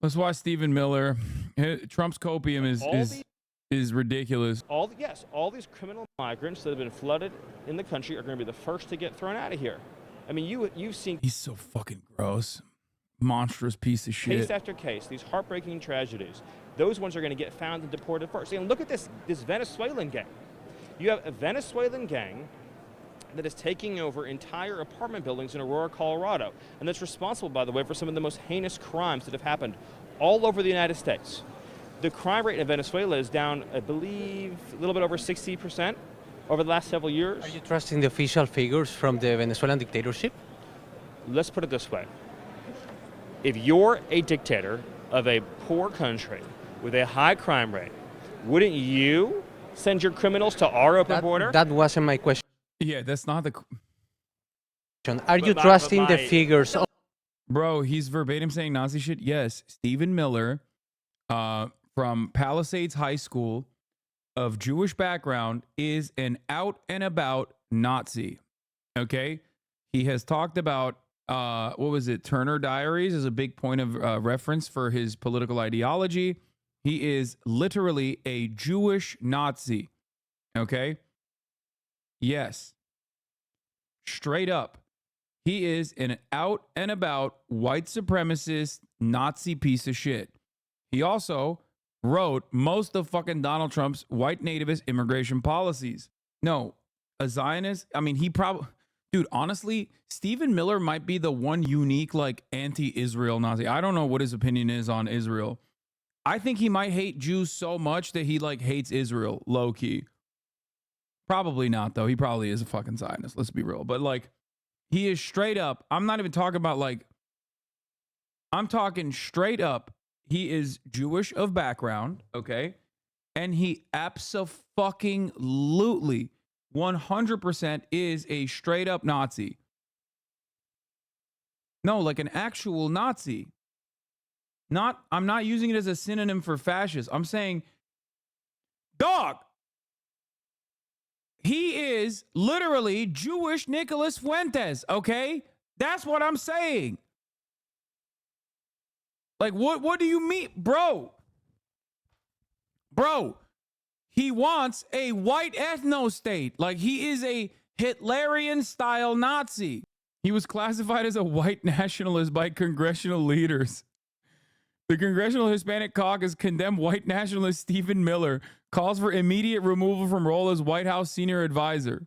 Let's watch Stephen Miller. Trump's copium is ridiculous. All these criminal migrants that have been flooded in the country are going to be the first to get thrown out of here. I mean, you've seen... He's so fucking gross. Monstrous piece of shit. Case after case, these heartbreaking tragedies, those ones are going to get found and deported first. And look at this Venezuelan gang. You have a Venezuelan gang that is taking over entire apartment buildings in Aurora, Colorado. And that's responsible, by the way, for some of the most heinous crimes that have happened all over the United States. The crime rate in Venezuela is down, I believe, a little bit over 60% over the last several years. Are you trusting the official figures from the Venezuelan dictatorship? Let's put it this way. If you're a dictator of a poor country with a high crime rate, wouldn't you send your criminals to our open border? That wasn't my question. Yeah, that's not the... Are you trusting the figures? Bro, he's verbatim saying Nazi shit. Yes, Stephen Miller from Palisades High School of Jewish background is an out and about Nazi. Okay? He has talked about, what was it? Turner Diaries is a big point of reference for his political ideology. He is literally a Jewish Nazi. Okay? Yes. Straight up. He is an out and about white supremacist Nazi piece of shit. He also wrote most of fucking Donald Trump's white nativist immigration policies. No, a Zionist. I mean, he probably, dude, honestly, Stephen Miller might be the one unique, like, anti-Israel Nazi. I don't know what his opinion is on Israel. I think he might hate Jews so much that he, like, hates Israel, low key. Probably not, though. He probably is a fucking Zionist. Let's be real. But, like, he is straight up. I'm not even talking about, like, I'm talking straight up. He is Jewish of background, okay? And he abso-fucking-lutely 100% is a straight up Nazi. No, like an actual Nazi. I'm not using it as a synonym for fascist. I'm saying, dog, he is literally Jewish Nicholas Fuentes, okay? That's what I'm saying. Like, what do you mean? Bro, he wants a white ethno-state. Like, he is a Hitlerian-style Nazi. He was classified as a white nationalist by congressional leaders. The Congressional Hispanic Caucus condemned white nationalist Stephen Miller, calls for immediate removal from role as White House senior advisor.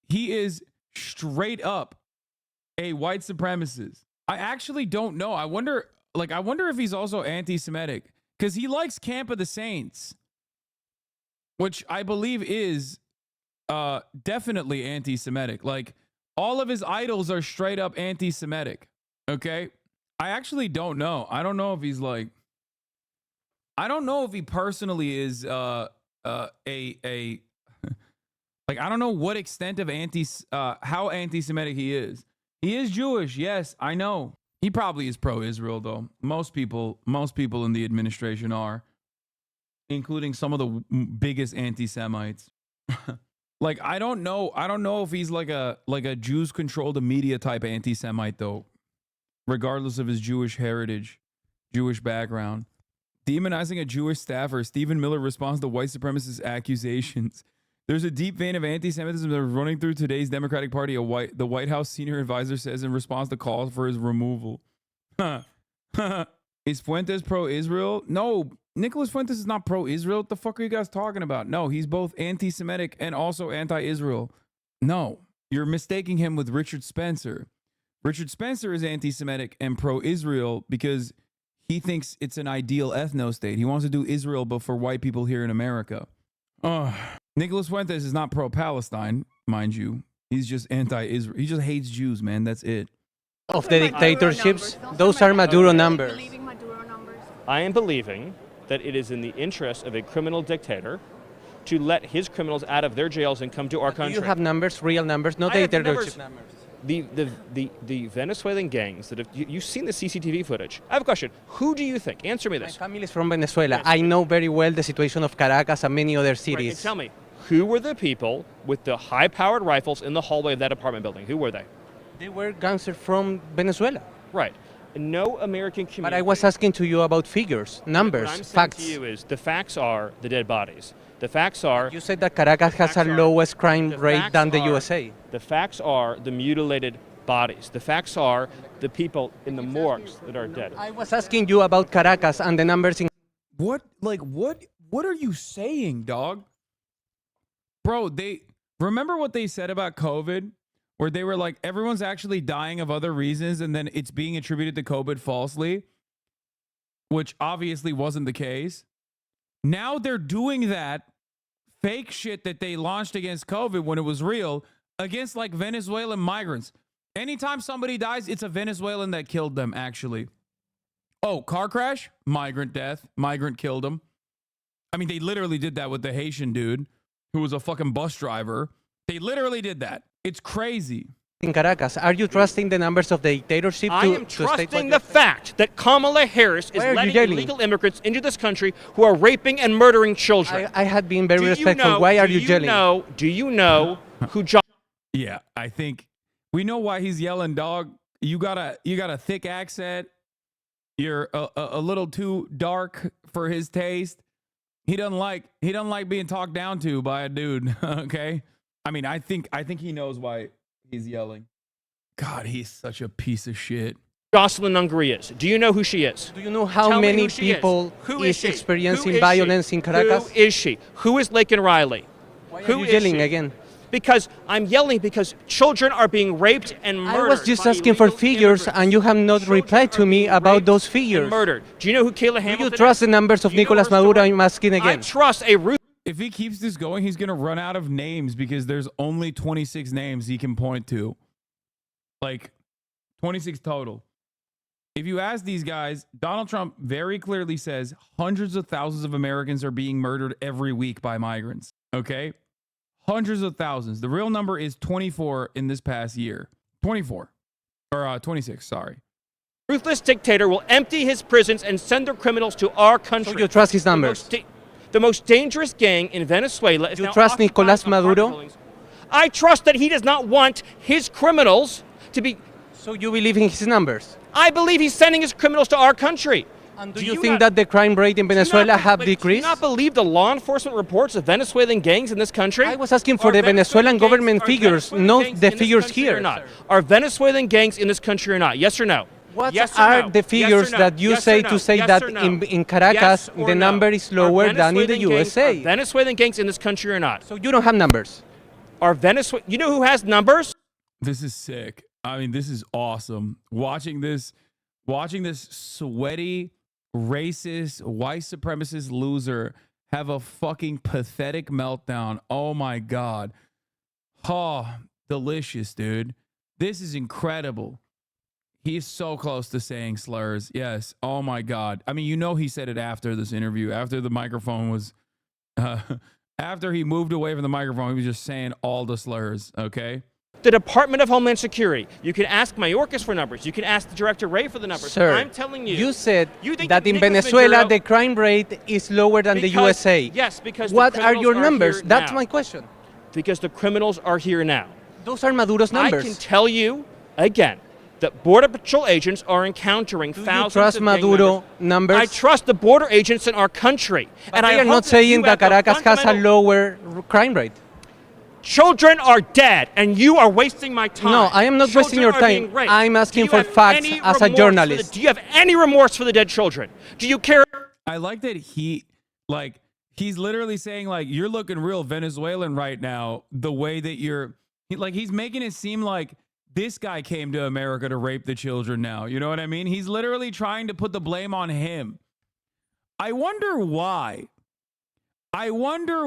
He is straight up a white supremacist. I actually don't know. I wonder if he's also anti-Semitic, because he likes Camp of the Saints, which I believe is definitely anti-Semitic. Like, all of his idols are straight up anti-Semitic. Okay? I actually don't know. I don't know if he's like, I don't know if he personally is like, I don't know what extent of how anti-Semitic he is. He is Jewish, yes, I know. He probably is pro-Israel, though. Most people in the administration are, including some of the biggest anti-Semites. Like, I don't know if he's like a Jews-controlled media type anti-Semite, though, regardless of his Jewish heritage, Jewish background. Demonizing a Jewish staffer, Stephen Miller responds to white supremacist accusations. There's a deep vein of anti-Semitism that is running through today's Democratic Party, the White House senior advisor says in response to calls for his removal. Is Fuentes pro-Israel? No, Nicholas Fuentes is not pro-Israel. What the fuck are you guys talking about? No, he's both anti-Semitic and also anti-Israel. No, you're mistaking him with Richard Spencer. Richard Spencer is anti-Semitic and pro-Israel because he thinks it's an ideal ethno-state. He wants to do Israel, but for white people here in America. Nicholas Fuentes is not pro-Palestine, mind you. He's just anti-Israel. He just hates Jews, man. That's it. Of the dictatorships, those are Maduro numbers. I am believing that it is in the interest of a criminal dictator to let his criminals out of their jails and come to our country. Do you have numbers, real numbers, not dictatorship numbers? The Venezuelan gangs that have, you've seen the CCTV footage. I have a question. Who do you think? Answer me this. My family is from Venezuela. Yes. I know very well the situation of Caracas and many other cities. Right, and tell me, who were the people with the high-powered rifles in the hallway of that apartment building? Who were they? They were gangsters from Venezuela. Right. No American community. But I was asking to you about figures, numbers, what I'm saying facts. to you is the facts are the dead bodies. The facts are. You said that Caracas has a facts are- lowest crime the rate facts than the are- USA. The facts are the mutilated bodies. The facts are the people in the morgues that are dead. I was asking you about Caracas and the numbers in. What are you saying, dog? Bro, they remember what they said about COVID, where they were like, everyone's actually dying of other reasons, and then it's being attributed to COVID falsely, which obviously wasn't the case. Now they're doing that fake shit that they launched against COVID when it was real against like Venezuelan migrants. Anytime somebody dies, it's a Venezuelan that killed them, actually. Oh, car crash? Migrant death. Migrant killed him. I mean, they literally did that with the Haitian dude who was a fucking bus driver. They literally did that. It's crazy. In Caracas, are you trusting the numbers of the dictatorship I am to state trusting what the fact that Kamala Harris is Why are you letting yelling? illegal immigrants into this country who are raping and murdering children. I had been very respectful. Why are you yelling? Do you know who John? Yeah, I think we know why he's yelling, dog. You got a thick accent. You're a little too dark for his taste. He doesn't like being talked down to by a dude, okay? I mean, I think he knows why he's yelling. God, he's such a piece of shit. Jocelyn Ungary is. Do you know who she is? Do you know how Tell me many who she people Who is she? experiencing Who is violence she? in Caracas? Who is she? Who is Laken Riley? Why are Who you is yelling she? again? Because I'm yelling because children are being raped and murdered. I was just by asking for illegal figures, immigrants. and you have not Children replied to are me being about raped those and figures. murdered. Do you know who Kayla Do Hamilton you is? trust the numbers of Do you know Nicolas her Maduro? story? I'm asking I again. trust a Ruth. If he keeps this going, he's gonna run out of names because there's only 26 names he can point to. Like 26 total. If you ask these guys, Donald Trump very clearly says hundreds of thousands of Americans are being murdered every week by migrants. Okay? Hundreds of thousands. The real number is 24 in this past year. 24. Or 26, sorry. Ruthless dictator will empty his prisons and send their criminals to our country. So you trust his numbers? The most dangerous gang in Venezuela is You now trust occupying Nicolas apartment Maduro? buildings. I trust that he does not want his criminals to be. So you believe in his numbers? I believe he's sending his criminals to our country. And Do do you you think not- that the crime rate in Venezuela have Do you decreased? not believe the law enforcement reports of Venezuelan gangs in this country? I was asking for Are the Venezuelan gangs- government are figures, Venezuelan not gangs the in this figures country here. Or not? Are Venezuelan gangs in this country or not? Yes or no? What Yes or are no? the Yes or figures no? that you Yes or say no? to say Yes that or no? in Caracas Yes or the no? number is Are lower than in the Venezuelan gangs- USA? Are Venezuelan gangs in this country or not? So you don't have numbers. Are Venezuela? You know who has numbers? This is sick. I mean, this is awesome. Watching this sweaty, racist, white supremacist loser have a fucking pathetic meltdown. Oh my God. Oh, delicious, dude. This is incredible. He's so close to saying slurs. Yes. Oh my God. I mean, you know, he said it after this interview, after the microphone was, after he moved away from the microphone, he was just saying all the slurs. Okay. The Department of Homeland Security. You can ask Mayorkas for numbers. You can ask the Director Ray for the numbers. Sir, I'm telling you. you said You think that that in Nicolas Venezuela Maduro- the crime rate is lower than the Because- USA. Yes, because the What are criminals your are numbers? here That's now. my question. Because the criminals are here now. Those are Maduro's numbers. I can tell you again that Border Patrol agents are encountering Do you thousands trust of gang Maduro members. numbers? I trust the border agents in our country. But and they I are hope not that saying you that have the Caracas has a fundamental- lower crime rate. Children are dead, and you are wasting my time. No, I am not wasting Children your are time. being raped. I'm asking Do you for have facts any as a remorse journalist. do you have any remorse for the dead children? Do you care? I like that he's literally saying like, you're looking real Venezuelan right now, the way that he's making it seem like this guy came to America to rape the children now. You know what I mean? He's literally trying to put the blame on him. I wonder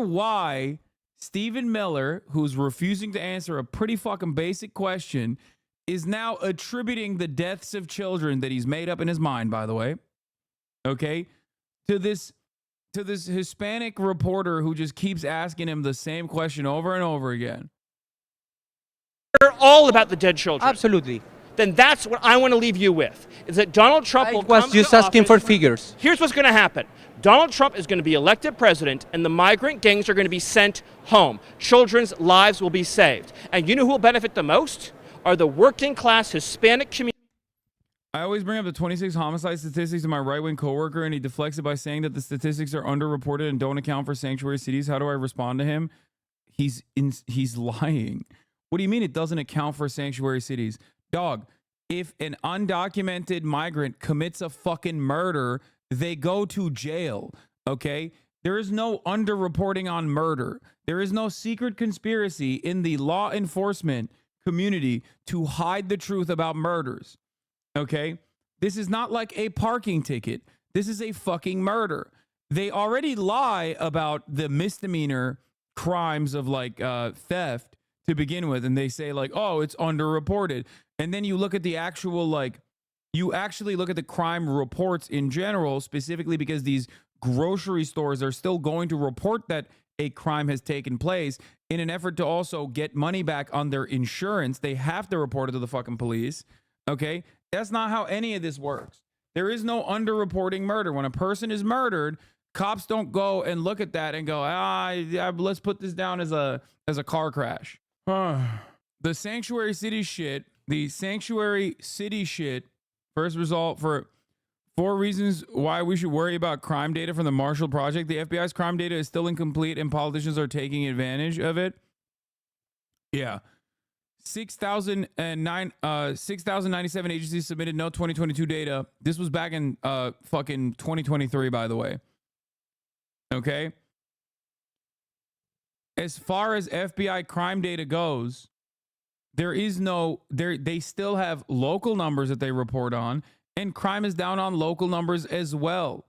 why Stephen Miller, who's refusing to answer a pretty fucking basic question, is now attributing the deaths of children that he's made up in his mind, by the way, okay, to this Hispanic reporter who just keeps asking him the same question over and over again. All about the dead children. Absolutely. Then that's what I want to leave you with, is that Donald Trump I will was come just to asking for office. figures. Here's what's going to happen. Donald Trump is going to be elected president, and the migrant gangs are going to be sent home. Children's lives will be saved. And you know who will benefit the most? Are the working class Hispanic community. I always bring up the 26 homicide statistics to my right-wing coworker, and he deflects it by saying that the statistics are underreported and don't account for sanctuary cities. How do I respond to him? He's lying. What do you mean it doesn't account for sanctuary cities? Dog, if an undocumented migrant commits a fucking murder, they go to jail, okay? There is no underreporting on murder. There is no secret conspiracy in the law enforcement community to hide the truth about murders, okay? This is not like a parking ticket. This is a fucking murder. They already lie about the misdemeanor crimes of like theft to begin with, and they say like, oh, it's underreported. And then you look at the actual, like, you actually look at the crime reports in general, specifically because these grocery stores are still going to report that a crime has taken place in an effort to also get money back on their insurance. They have to report it to the fucking police. Okay? That's not how any of this works. There is no underreporting murder. When a person is murdered, cops don't go and look at that and go, let's put this down as a car crash. The sanctuary city shit, first result for 4 reasons why we should worry about crime data from the Marshall Project. The FBI's crime data is still incomplete and politicians are taking advantage of it. Yeah. 6,097 agencies submitted no 2022 data. This was back in fucking 2023, by the way. Okay. As far as FBI crime data goes, they still have local numbers that they report on, and crime is down on local numbers as well.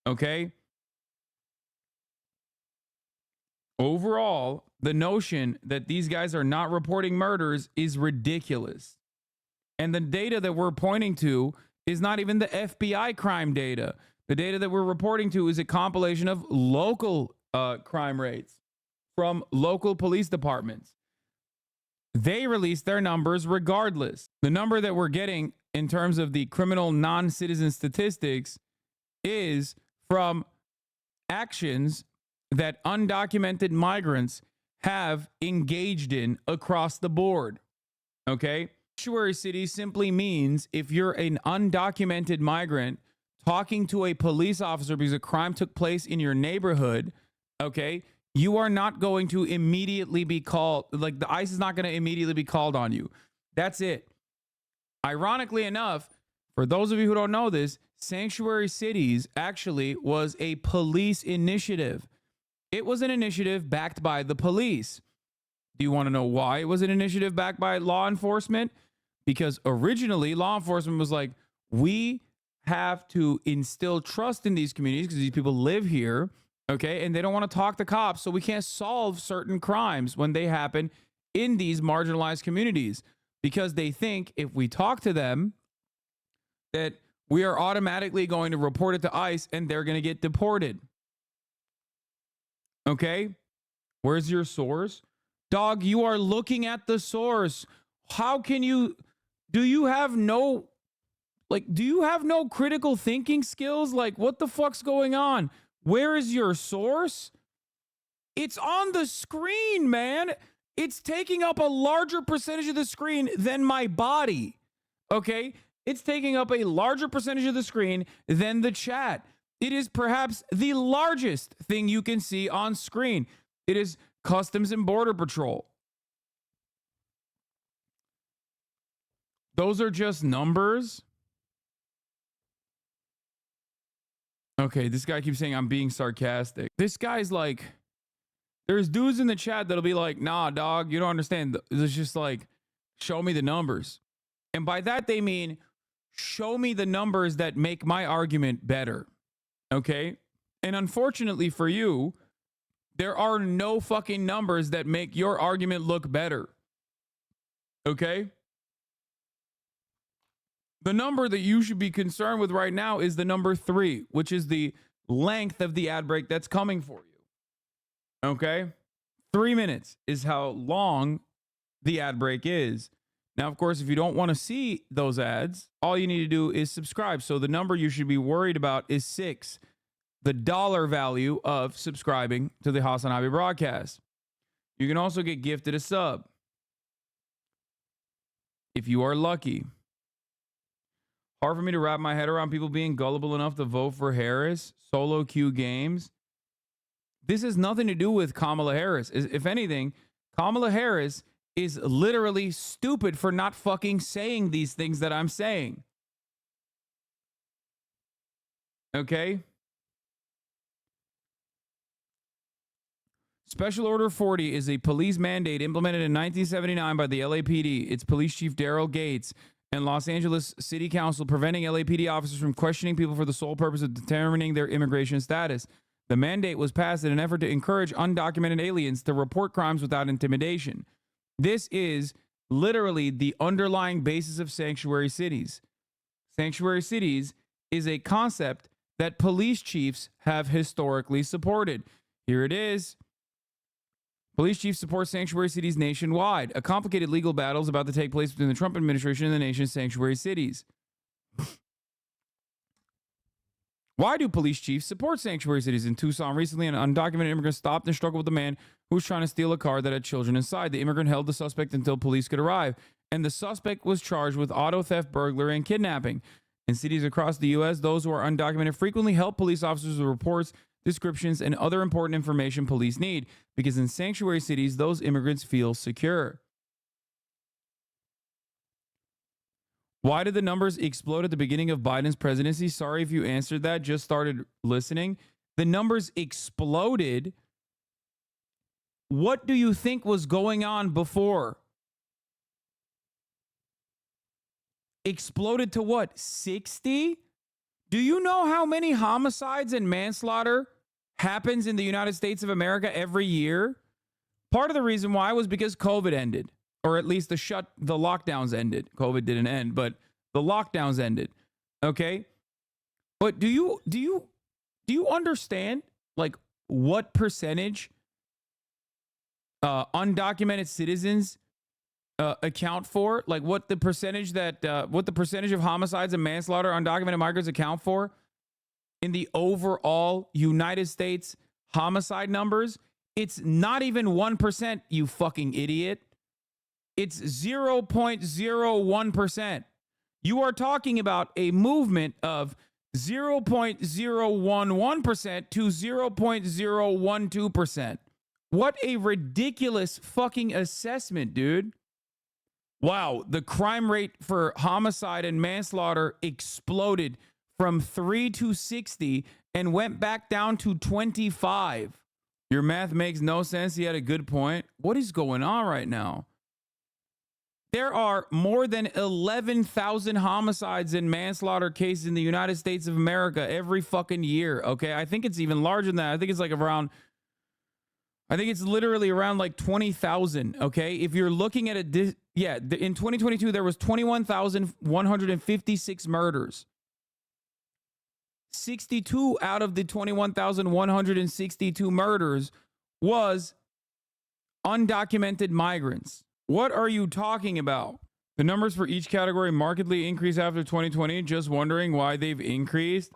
Okay. Overall, the notion that these guys are not reporting murders is ridiculous. And the data that we're pointing to is not even the FBI crime data. The data that we're reporting to is a compilation of local crime rates from local police departments. They release their numbers regardless. The number that we're getting in terms of the criminal non-citizen statistics is from actions that undocumented migrants have engaged in across the board. Okay? Sanctuary city simply means if you're an undocumented migrant talking to a police officer because a crime took place in your neighborhood, okay, you are not going to immediately be called, like the ICE is not going to immediately be called on you. That's it. Ironically enough, for those of you who don't know this, Sanctuary Cities actually was a police initiative. It was an initiative backed by the police. Do you want to know why it was an initiative backed by law enforcement? Because originally law enforcement was like, we have to instill trust in these communities because these people live here, okay? And they don't want to talk to cops, so we can't solve certain crimes when they happen in these marginalized communities because they think if we talk to them that we are automatically going to report it to ICE and they're going to get deported. Okay? Where's your source? Dog, you are looking at the source. How can you, do you have no critical thinking skills? Like, what the fuck's going on? Where is your source? It's on the screen, man. It's taking up a larger percentage of the screen than my body. Okay? It's taking up a larger percentage of the screen than the chat. It is perhaps the largest thing you can see on screen. It is Customs and Border Patrol. Those are just numbers. Okay, this guy keeps saying I'm being sarcastic. This guy's like, there's dudes in the chat that'll be like, nah, dog, you don't understand. It's just like, show me the numbers. And by that, they mean, show me the numbers that make my argument better. Okay? And unfortunately for you, there are no fucking numbers that make your argument look better. Okay? The number that you should be concerned with right now is the number 3, which is the length of the ad break that's coming for you. Okay? 3 minutes is how long the ad break is. Now, of course, if you don't want to see those ads, all you need to do is subscribe. So the number you should be worried about is 6, the dollar value of subscribing to the Hasan Hobby broadcast. You can also get gifted a sub if you are lucky. Hard for me to wrap my head around people being gullible enough to vote for Harris. Solo queue games. This has nothing to do with Kamala Harris. If anything, Kamala Harris is literally stupid for not fucking saying these things that I'm saying. Okay? Special Order 40 is a police mandate implemented in 1979 by the LAPD. Its police chief, Daryl Gates, and Los Angeles City Council, preventing LAPD officers from questioning people for the sole purpose of determining their immigration status. The mandate was passed in an effort to encourage undocumented aliens to report crimes without intimidation. This is literally the underlying basis of sanctuary cities. Sanctuary cities is a concept that police chiefs have historically supported. Here it is. Police chiefs support sanctuary cities nationwide. A complicated legal battle is about to take place between the Trump administration and the nation's sanctuary cities. Why do police chiefs support sanctuary cities? In Tucson recently, an undocumented immigrant stopped and struggled with a man who was trying to steal a car that had children inside. The immigrant held the suspect until police could arrive, and the suspect was charged with auto theft, burglary, and kidnapping. In cities across the U.S., those who are undocumented frequently help police officers with reports, descriptions, and other important information police need, because in sanctuary cities, those immigrants feel secure. Why did the numbers explode at the beginning of Biden's presidency? Sorry if you answered that, just started listening. The numbers exploded. What do you think was going on before? Exploded to what? 60? Do you know how many homicides and manslaughter happens in the United States of America every year? Part of the reason why was because COVID ended, or at least the lockdowns ended. COVID didn't end, but the lockdowns ended. Okay? But do you understand like what percentage undocumented citizens account for? Like what the percentage of homicides and manslaughter undocumented migrants account for in the overall United States homicide numbers? It's not even 1%, you fucking idiot. It's 0.01%. You are talking about a movement of 0.011% to 0.012%. What a ridiculous fucking assessment, dude. Wow, the crime rate for homicide and manslaughter exploded from 3 to 60 and went back down to 25. Your math makes no sense. He had a good point. What is going on right now? There are more than 11,000 homicides and manslaughter cases in the United States of America every fucking year. Okay, I think it's even larger than that. I think it's literally around like 20,000. Okay, if you're looking at it, in 2022 there was 21,156 murders. 62 out of the 21,162 murders was undocumented migrants. What are you talking about? The numbers for each category markedly increased after 2020. Just wondering why they've increased.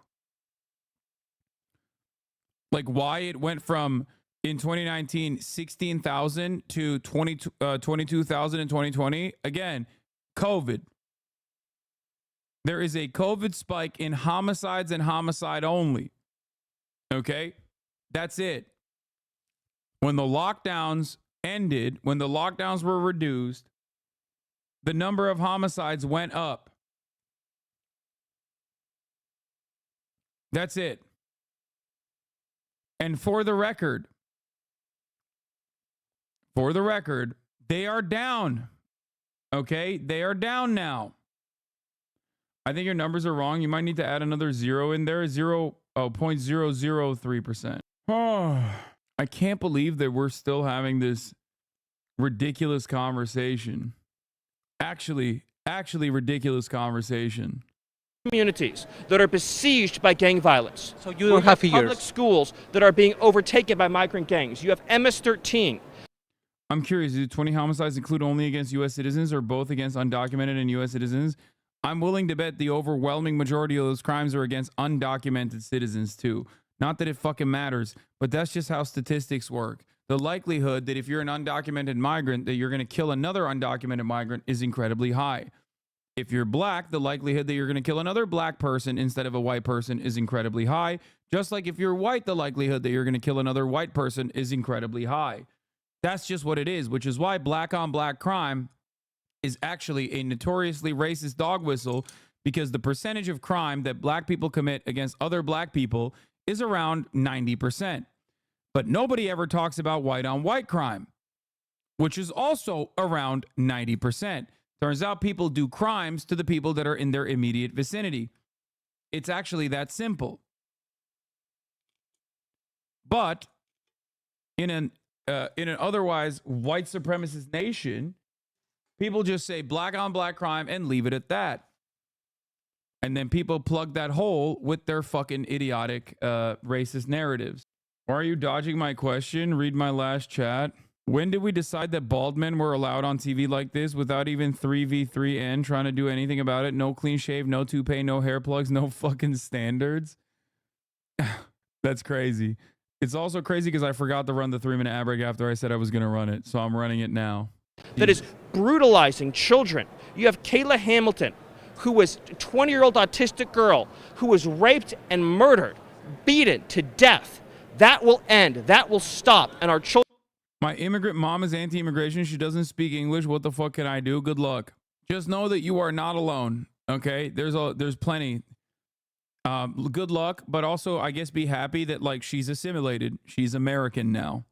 Like why it went from, in 2019, 16,000 to 22,000 in 2020. Again, COVID. There is a COVID spike in homicides and homicide only. Okay? That's it. When the lockdowns ended, when the lockdowns were reduced, the number of homicides went up. That's it. And for the record, they are down. Okay? They are down now. I think your numbers are wrong. You might need to add another zero in there. 0.003%. Oh, I can't believe that we're still having this ridiculous conversation. Actually ridiculous conversation. Communities that are besieged by gang violence. So you don't have public figures. Schools that are being overtaken by migrant gangs. You have MS-13. I'm curious, do 20 homicides include only against U.S. citizens or both against undocumented and U.S. citizens? I'm willing to bet the overwhelming majority of those crimes are against undocumented citizens too. Not that it fucking matters, but that's just how statistics work. The likelihood that if you're an undocumented migrant that you're going to kill another undocumented migrant is incredibly high. If you're black, the likelihood that you're going to kill another black person instead of a white person is incredibly high. Just like if you're white, the likelihood that you're going to kill another white person is incredibly high. That's just what it is, which is why black on black crime is actually a notoriously racist dog whistle, because the percentage of crime that black people commit against other black people is around 90%. But nobody ever talks about white on white crime, which is also around 90%. Turns out people do crimes to the people that are in their immediate vicinity. It's actually that simple. But in an otherwise white supremacist nation, people just say black on black crime and leave it at that. And then people plug that hole with their fucking idiotic racist narratives. Why are you dodging my question? Read my last chat. When did we decide that bald men were allowed on TV like this without even 3v3N trying to do anything about it? No clean shave, no toupee, no hair plugs, no fucking standards. That's crazy. It's also crazy because I forgot to run the 3-minute ad break after I said I was going to run it. So I'm running it now. That is brutalizing children. You have Kayla Hamilton, who was a 20-year-old autistic girl who was raped and murdered, beaten to death. That will end. That will stop. And our children... My immigrant mom is anti-immigration. She doesn't speak English. What the fuck can I do? Good luck. Just know that you are not alone. Okay? There's plenty. Good luck, but also I guess be happy that like she's assimilated. She's American now.